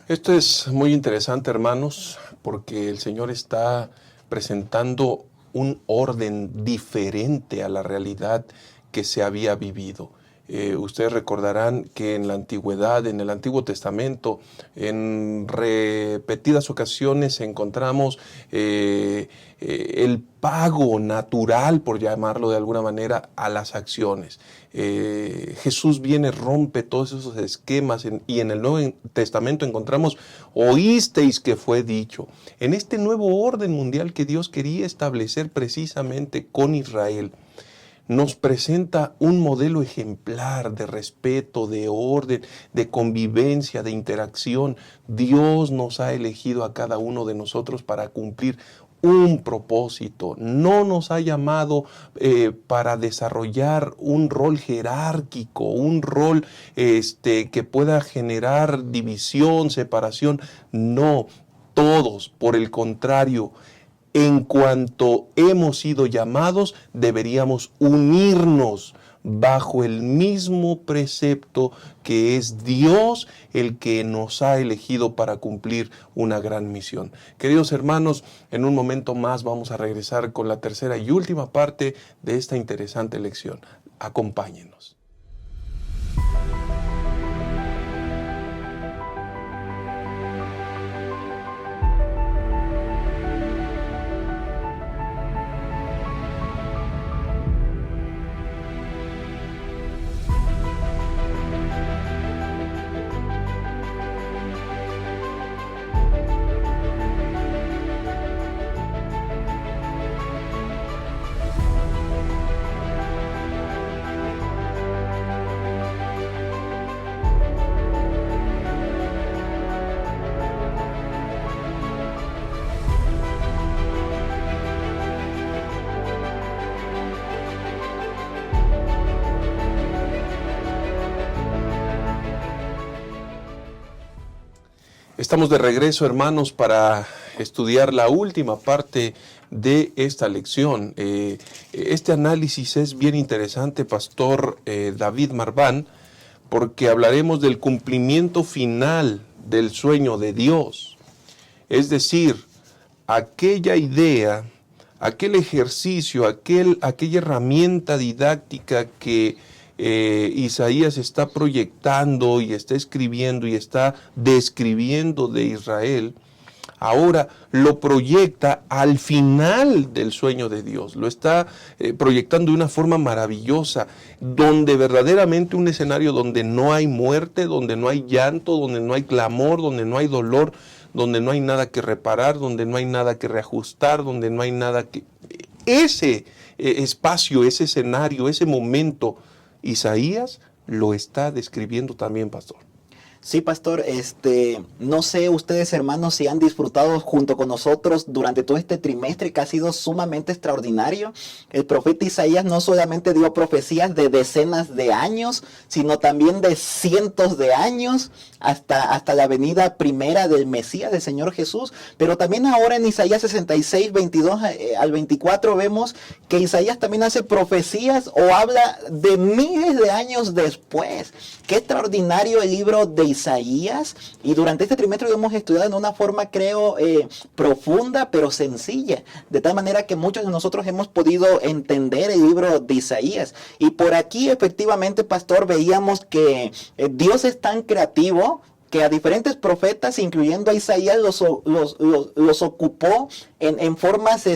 Esto es muy interesante, hermanos, porque el Señor está presentando un orden diferente a la realidad que se había vivido. Ustedes recordarán que en la antigüedad, en el Antiguo Testamento, en repetidas ocasiones encontramos el pago natural, por llamarlo de alguna manera, a las acciones. Jesús viene, rompe todos esos esquemas y en el Nuevo Testamento encontramos, oísteis que fue dicho. En este nuevo orden mundial que Dios quería establecer precisamente con Israel, nos presenta un modelo ejemplar de respeto, de orden, de convivencia, de interacción. Dios nos ha elegido a cada uno de nosotros para cumplir un propósito. No nos ha llamado para desarrollar un rol jerárquico, un rol que pueda generar división, separación. No, todos, por el contrario, en cuanto hemos sido llamados, deberíamos unirnos bajo el mismo precepto que es Dios el que nos ha elegido para cumplir una gran misión. Queridos hermanos, en un momento más vamos a regresar con la tercera y última parte de esta interesante lección. Acompáñenos. Estamos de regreso, hermanos, para estudiar la última parte de esta lección. Este análisis es bien interesante, Pastor David Marván, porque hablaremos del cumplimiento final del sueño de Dios. Es decir, aquella idea, aquel ejercicio, aquella herramienta didáctica que Isaías está proyectando y está escribiendo y está describiendo de Israel, ahora lo proyecta al final del sueño de Dios. Lo está proyectando de una forma maravillosa, donde verdaderamente un escenario donde no hay muerte, donde no hay llanto, donde no hay clamor, donde no hay dolor, donde no hay nada que reparar, donde no hay nada que reajustar, donde no hay nada que... Ese espacio, ese escenario, ese momento, Isaías lo está describiendo también, pastor. Sí, pastor, no sé ustedes, hermanos, si han disfrutado junto con nosotros durante todo este trimestre que ha sido sumamente extraordinario. El profeta Isaías no solamente dio profecías de decenas de años, sino también de cientos de años hasta la venida primera del Mesías, del Señor Jesús. Pero también ahora en Isaías 66, 22 al 24 vemos que Isaías también hace profecías o habla de miles de años después. Qué extraordinario el libro de Isaías, y durante este trimestre lo hemos estudiado en una forma, creo, profunda pero sencilla, de tal manera que muchos de nosotros hemos podido entender el libro de Isaías. Y por aquí efectivamente, pastor, veíamos que Dios es tan creativo que a diferentes profetas, incluyendo a Isaías, los ocupó en formas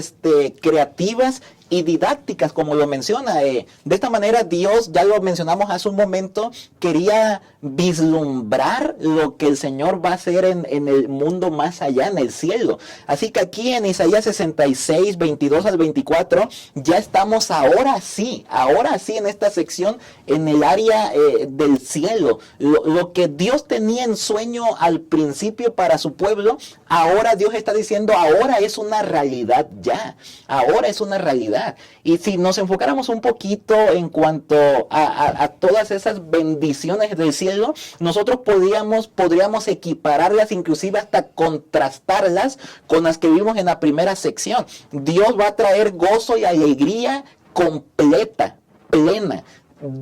creativas y didácticas, como lo menciona. De esta manera Dios, ya lo mencionamos hace un momento, quería vislumbrar lo que el Señor va a hacer en el mundo más allá, en el cielo. Así que aquí en Isaías 66, 22 al 24, ya estamos ahora sí en esta sección, en el área del cielo. Lo que Dios tenía en sueño al principio para su pueblo, ahora Dios está diciendo, ahora es una realidad ya, ahora es una realidad. Y si nos enfocáramos un poquito en cuanto a todas esas bendiciones del cielo, nosotros podríamos equipararlas, inclusive hasta contrastarlas con las que vimos en la primera sección. Dios va a traer gozo y alegría completa, plena.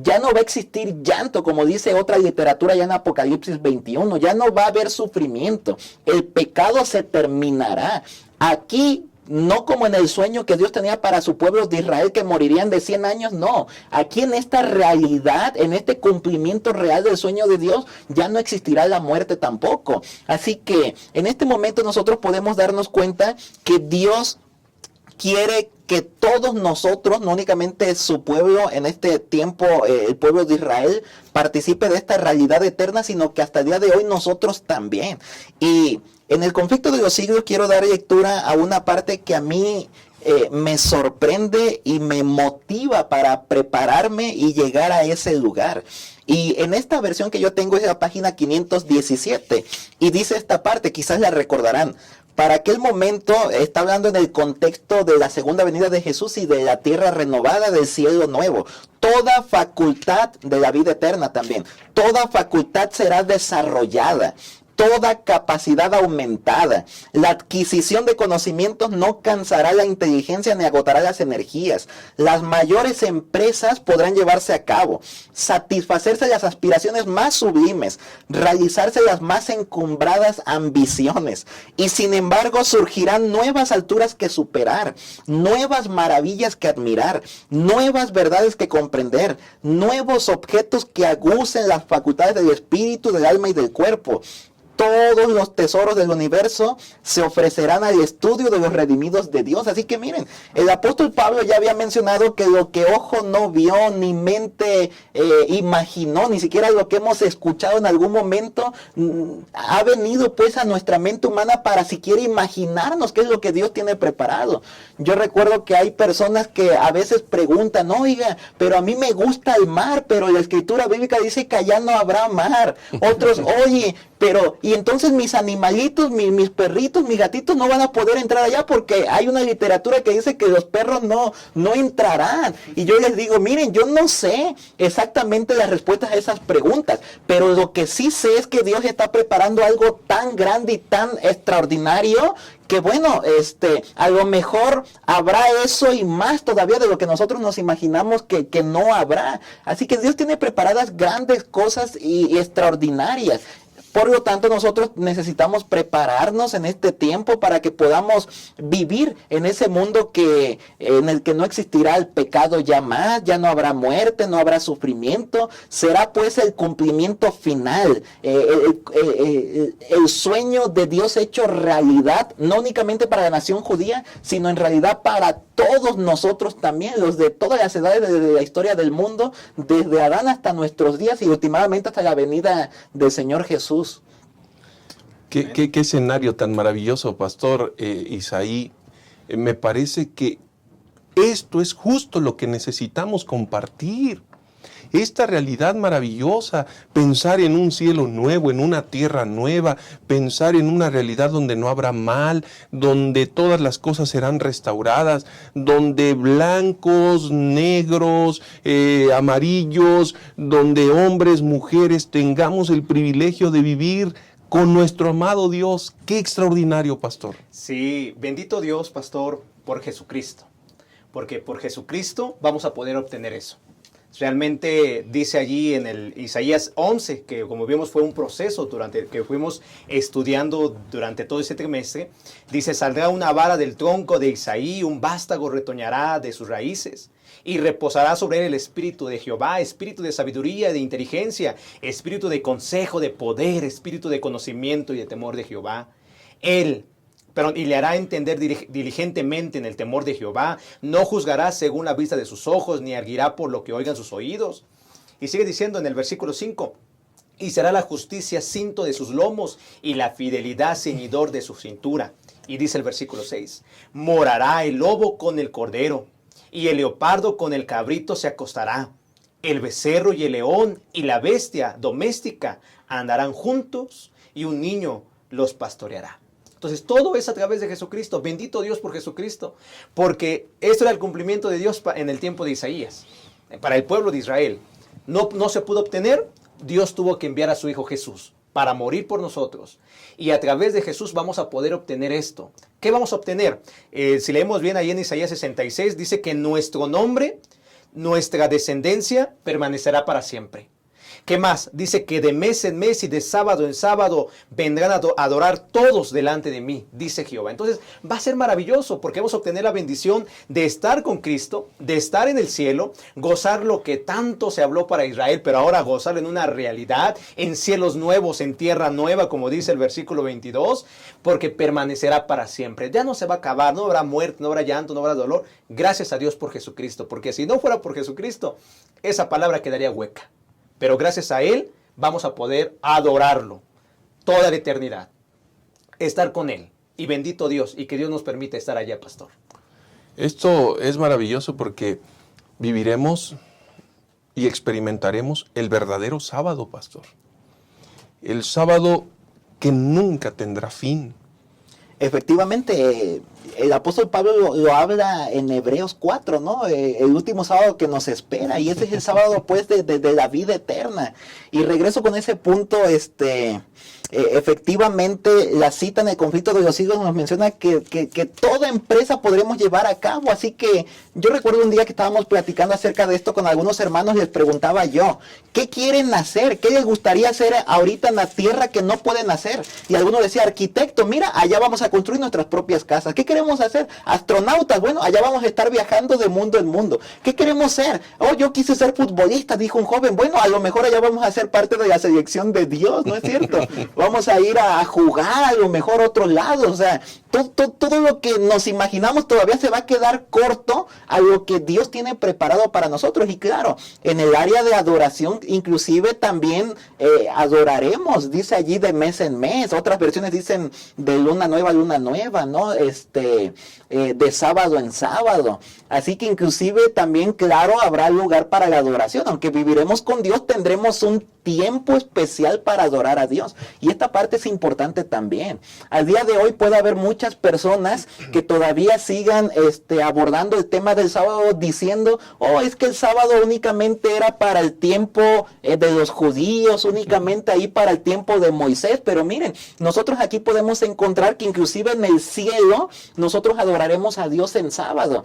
Ya no va a existir llanto, como dice otra literatura ya en Apocalipsis 21. Ya no va a haber sufrimiento. El pecado se terminará. Aquí, no como en el sueño que Dios tenía para su pueblo de Israel, que morirían de 100 años, no. Aquí en esta realidad, en este cumplimiento real del sueño de Dios, ya no existirá la muerte tampoco. Así que en este momento nosotros podemos darnos cuenta que Dios quiere que todos nosotros, no únicamente su pueblo en este tiempo, el pueblo de Israel, participe de esta realidad eterna, sino que hasta el día de hoy nosotros también. Y en el conflicto de los siglos quiero dar lectura a una parte que a mí me sorprende y me motiva para prepararme y llegar a ese lugar. Y en esta versión que yo tengo es la página 517 y dice esta parte, quizás la recordarán. Para aquel momento está hablando en el contexto de la segunda venida de Jesús y de la tierra renovada, del cielo nuevo. Toda facultad de la vida eterna también. Toda facultad será desarrollada. Toda capacidad aumentada. La adquisición de conocimientos no cansará la inteligencia ni agotará las energías. Las mayores empresas podrán llevarse a cabo, satisfacerse las aspiraciones más sublimes, realizarse las más encumbradas ambiciones. Y sin embargo surgirán nuevas alturas que superar, nuevas maravillas que admirar, nuevas verdades que comprender, nuevos objetos que agucen las facultades del espíritu, del alma y del cuerpo. Todos los tesoros del universo se ofrecerán al estudio de los redimidos de Dios. Así que miren, el apóstol Pablo ya había mencionado que lo que ojo no vio, ni mente imaginó, ni siquiera lo que hemos escuchado en algún momento, ha venido pues a nuestra mente humana para siquiera imaginarnos qué es lo que Dios tiene preparado. Yo recuerdo que hay personas que a veces preguntan, oiga, pero a mí me gusta el mar, pero la escritura bíblica dice que allá no habrá mar. Otros, oye, pero, y entonces mis animalitos, mis perritos, mis gatitos no van a poder entrar allá porque hay una literatura que dice que los perros no entrarán. Y yo les digo, miren, yo no sé exactamente las respuestas a esas preguntas, pero lo que sí sé es que Dios está preparando algo tan grande y tan extraordinario que bueno, a lo mejor habrá eso y más todavía de lo que nosotros nos imaginamos que no habrá. Así que Dios tiene preparadas grandes cosas y extraordinarias. Por lo tanto, nosotros necesitamos prepararnos en este tiempo para que podamos vivir en ese mundo en el que no existirá el pecado ya más, ya no habrá muerte, no habrá sufrimiento. Será pues el cumplimiento final, el sueño de Dios hecho realidad, no únicamente para la nación judía, sino en realidad para todos nosotros también, los de todas las edades de la historia del mundo, desde Adán hasta nuestros días y últimamente hasta la venida del Señor Jesús. ¿Qué escenario tan maravilloso, Pastor Isaí? Me parece que esto es justo lo que necesitamos compartir. Esta realidad maravillosa, pensar en un cielo nuevo, en una tierra nueva, pensar en una realidad donde no habrá mal, donde todas las cosas serán restauradas, donde blancos, negros, amarillos, donde hombres, mujeres tengamos el privilegio de vivir con nuestro amado Dios. ¡Qué extraordinario, Pastor! Sí, bendito Dios, Pastor, por Jesucristo. Porque por Jesucristo vamos a poder obtener eso. Realmente dice allí en el Isaías 11, que como vimos fue un proceso que fuimos estudiando durante todo ese trimestre, dice, saldrá una vara del tronco de Isaí, un vástago retoñará de sus raíces, y reposará sobre él el espíritu de Jehová, espíritu de sabiduría y de inteligencia, espíritu de consejo, de poder, espíritu de conocimiento y de temor de Jehová. Él y le hará entender diligentemente en el temor de Jehová. No juzgará según la vista de sus ojos, ni arguirá por lo que oigan sus oídos. Y sigue diciendo en el versículo 5, y será la justicia cinto de sus lomos, y la fidelidad ceñidor de su cintura. Y dice el versículo 6, morará el lobo con el cordero, y el leopardo con el cabrito se acostará. El becerro y el león y la bestia doméstica andarán juntos, y un niño los pastoreará. Entonces todo es a través de Jesucristo. Bendito Dios por Jesucristo, porque esto era el cumplimiento de Dios en el tiempo de Isaías, para el pueblo de Israel. No se pudo obtener, Dios tuvo que enviar a su Hijo Jesús para morir por nosotros. Y a través de Jesús vamos a poder obtener esto. ¿Qué vamos a obtener? Si leemos bien ahí en Isaías 66, dice que nuestro nombre, nuestra descendencia permanecerá para siempre. ¿Qué más? Dice que de mes en mes y de sábado en sábado vendrán a adorar todos delante de mí, dice Jehová. Entonces va a ser maravilloso porque vamos a obtener la bendición de estar con Cristo, de estar en el cielo, gozar lo que tanto se habló para Israel, pero ahora gozar en una realidad, en cielos nuevos, en tierra nueva, como dice el versículo 22, porque permanecerá para siempre. Ya no se va a acabar, no habrá muerte, no habrá llanto, no habrá dolor. Gracias a Dios por Jesucristo, porque si no fuera por Jesucristo, esa palabra quedaría hueca. Pero gracias a Él vamos a poder adorarlo toda la eternidad, estar con Él. Y bendito Dios, y que Dios nos permita estar allá, pastor. Esto es maravilloso porque viviremos y experimentaremos el verdadero sábado, pastor. El sábado que nunca tendrá fin. Efectivamente, el apóstol Pablo lo habla en Hebreos 4, ¿no? El último sábado que nos espera, y ese es el sábado pues de la vida eterna. Y regreso con ese punto, efectivamente la cita en el conflicto de los siglos nos menciona que toda empresa podremos llevar a cabo. Así que yo recuerdo un día que estábamos platicando acerca de esto con algunos hermanos, les preguntaba yo, ¿qué quieren hacer? ¿Qué les gustaría hacer ahorita en la tierra que no pueden hacer? Y algunos decían, arquitecto, mira, allá vamos a construir nuestras propias casas. ¿Qué queremos hacer? Astronautas, bueno, allá vamos a estar viajando de mundo en mundo. ¿Qué queremos ser? Oh, yo quise ser futbolista, dijo un joven. Bueno, a lo mejor allá vamos a ser parte de la selección de Dios, ¿no es cierto? Vamos a ir a jugar a lo mejor a otros lados. O sea, todo lo que nos imaginamos todavía se va a quedar corto a lo que Dios tiene preparado para nosotros. Y claro, en el área de adoración, inclusive también adoraremos, dice allí de mes en mes. Otras versiones dicen de luna nueva, ¿no? De sábado en sábado. Así que inclusive también, claro, habrá lugar para la adoración. Aunque viviremos con Dios, tendremos un tiempo especial para adorar a Dios. Y esta parte es importante también. Al día de hoy puede haber muchas personas que todavía sigan abordando el tema del sábado diciendo, oh, es que el sábado únicamente era para el tiempo de los judíos, únicamente ahí para el tiempo de Moisés. Pero miren, nosotros aquí podemos encontrar que inclusive en el cielo nosotros adoraremos a Dios en sábado.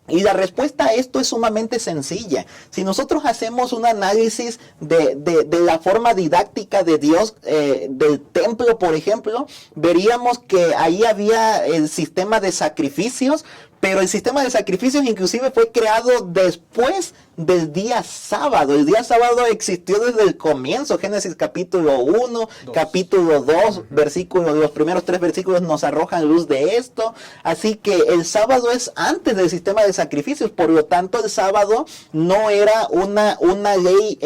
Y la respuesta a esto es sumamente sencilla. Si nosotros hacemos un análisis de la forma didáctica de Dios, del templo, por ejemplo, veríamos que ahí había el sistema de sacrificios, pero el sistema de sacrificios inclusive fue creado después del día sábado. El día sábado existió desde el comienzo. Génesis capítulo 1, capítulo 2, versículos, los primeros 3 versículos nos arrojan luz de esto. Así que el sábado es antes del sistema de sacrificios. Por lo tanto, el sábado no era una ley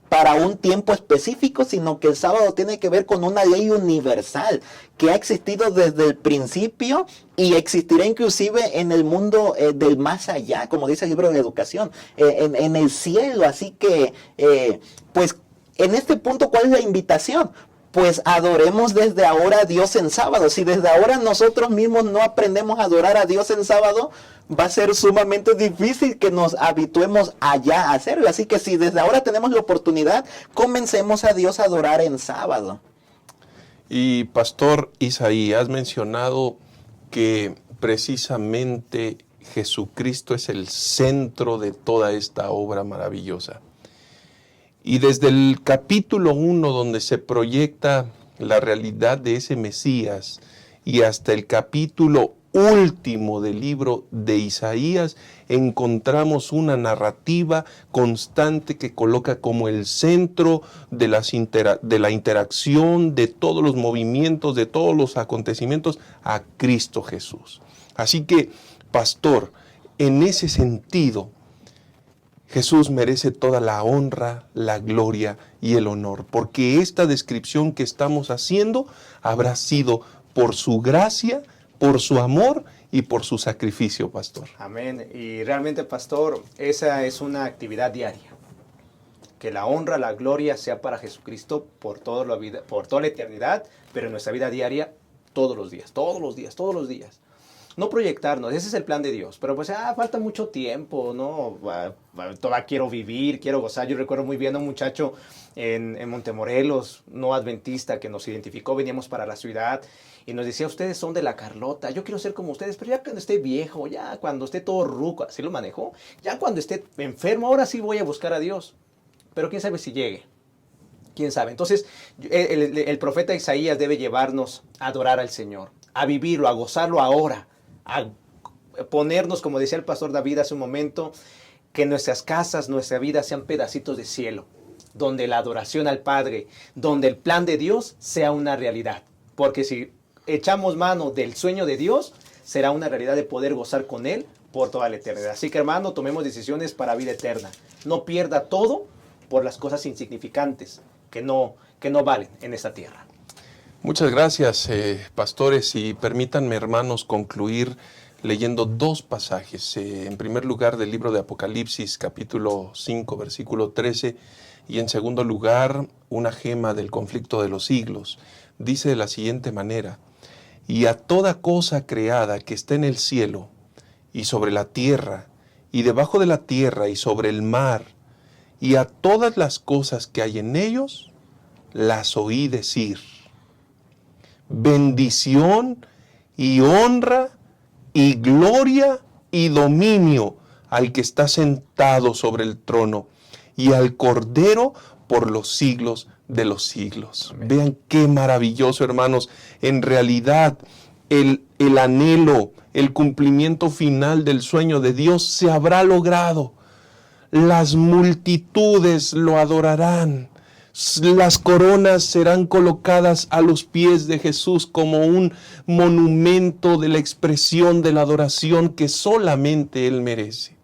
para un tiempo específico, sino que el sábado tiene que ver con una ley universal que ha existido desde el principio y existirá inclusive en el mundo del más allá, como dice el libro de Educación, en el cielo. Así que, pues, en este punto, ¿cuál es la invitación? Pues adoremos desde ahora a Dios en sábado. Si desde ahora nosotros mismos no aprendemos a adorar a Dios en sábado, va a ser sumamente difícil que nos habituemos allá a hacerlo. Así que si desde ahora tenemos la oportunidad, comencemos a Dios a adorar en sábado. Y Pastor Isaí, has mencionado que precisamente Jesucristo es el centro de toda esta obra maravillosa. Y desde el capítulo 1, donde se proyecta la realidad de ese Mesías, y hasta el capítulo último del libro de Isaías encontramos una narrativa constante que coloca como el centro de la interacción, de todos los movimientos, de todos los acontecimientos, a Cristo Jesús. Así que, pastor, en ese sentido, Jesús merece toda la honra, la gloria y el honor, porque esta descripción que estamos haciendo habrá sido por su gracia, por su amor y por su sacrificio, pastor. Amén. Y realmente, pastor, esa es una actividad diaria. Que la honra, la gloria sea para Jesucristo por toda la vida, por toda la eternidad, pero en nuestra vida diaria, todos los días, todos los días, todos los días. No proyectarnos, ese es el plan de Dios, pero pues falta mucho tiempo, ¿no? Todavía quiero vivir, quiero gozar. Yo recuerdo muy bien a un muchacho en Montemorelos, no adventista, que nos identificó, veníamos para la ciudad y nos decía, ustedes son de la Carlota, yo quiero ser como ustedes, pero ya cuando esté viejo, ya cuando esté todo ruco, así lo manejó, ya cuando esté enfermo, ahora sí voy a buscar a Dios, pero quién sabe si llegue. ¿Quién sabe? Entonces, el profeta Isaías debe llevarnos a adorar al Señor, a vivirlo, a gozarlo ahora, a ponernos, como decía el pastor David hace un momento, que nuestras casas, nuestra vida sean pedacitos de cielo, donde la adoración al Padre, donde el plan de Dios sea una realidad. Porque si echamos mano del sueño de Dios, será una realidad de poder gozar con Él por toda la eternidad. Así que, hermano, tomemos decisiones para vida eterna. No pierda todo por las cosas insignificantes que no valen en esta tierra. Muchas gracias, pastores, y permítanme, hermanos, concluir leyendo dos pasajes. En primer lugar, del libro de Apocalipsis, capítulo 5, versículo 13, y en segundo lugar, una gema del conflicto de los siglos. Dice de la siguiente manera: y a toda cosa creada que está en el cielo, y sobre la tierra, y debajo de la tierra, y sobre el mar, y a todas las cosas que hay en ellos, las oí decir: bendición y honra y gloria y dominio al que está sentado sobre el trono y al Cordero por los siglos de los siglos. Amén. Vean qué maravilloso, hermanos. En realidad, el anhelo, el cumplimiento final del sueño de Dios se habrá logrado. Las multitudes lo adorarán. Las coronas serán colocadas a los pies de Jesús como un monumento de la expresión de la adoración que solamente Él merece.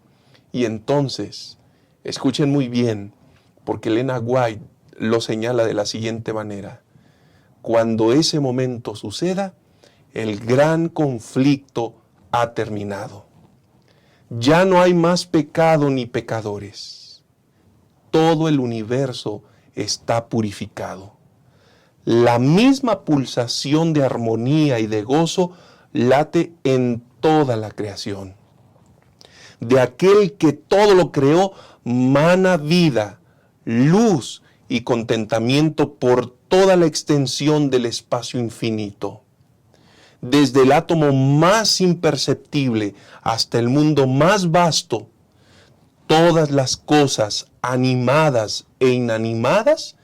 Y entonces, escuchen muy bien, porque Elena White lo señala de la siguiente manera: cuando ese momento suceda, el gran conflicto ha terminado. Ya no hay más pecado ni pecadores. Todo el universo está purificado. La misma pulsación de armonía y de gozo late en toda la creación. De aquel que todo lo creó, mana vida, luz y contentamiento por toda la extensión del espacio infinito. Desde el átomo más imperceptible hasta el mundo más vasto, todas las cosas animadas e inanimadas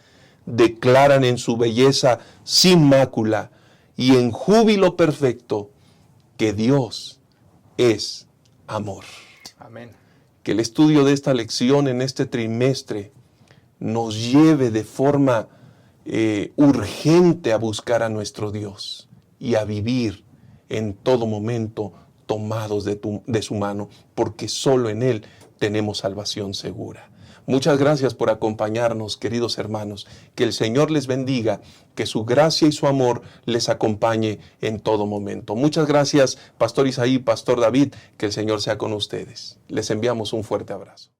declaran en su belleza sin mácula y en júbilo perfecto que Dios es amor. Amén. Que el estudio de esta lección en este trimestre nos lleve de forma urgente a buscar a nuestro Dios y a vivir en todo momento tomados de su mano, porque solo en Él tenemos salvación segura. Muchas gracias por acompañarnos, queridos hermanos. Que el Señor les bendiga, que su gracia y su amor les acompañe en todo momento. Muchas gracias, Pastor Isaí, Pastor David, que el Señor sea con ustedes. Les enviamos un fuerte abrazo.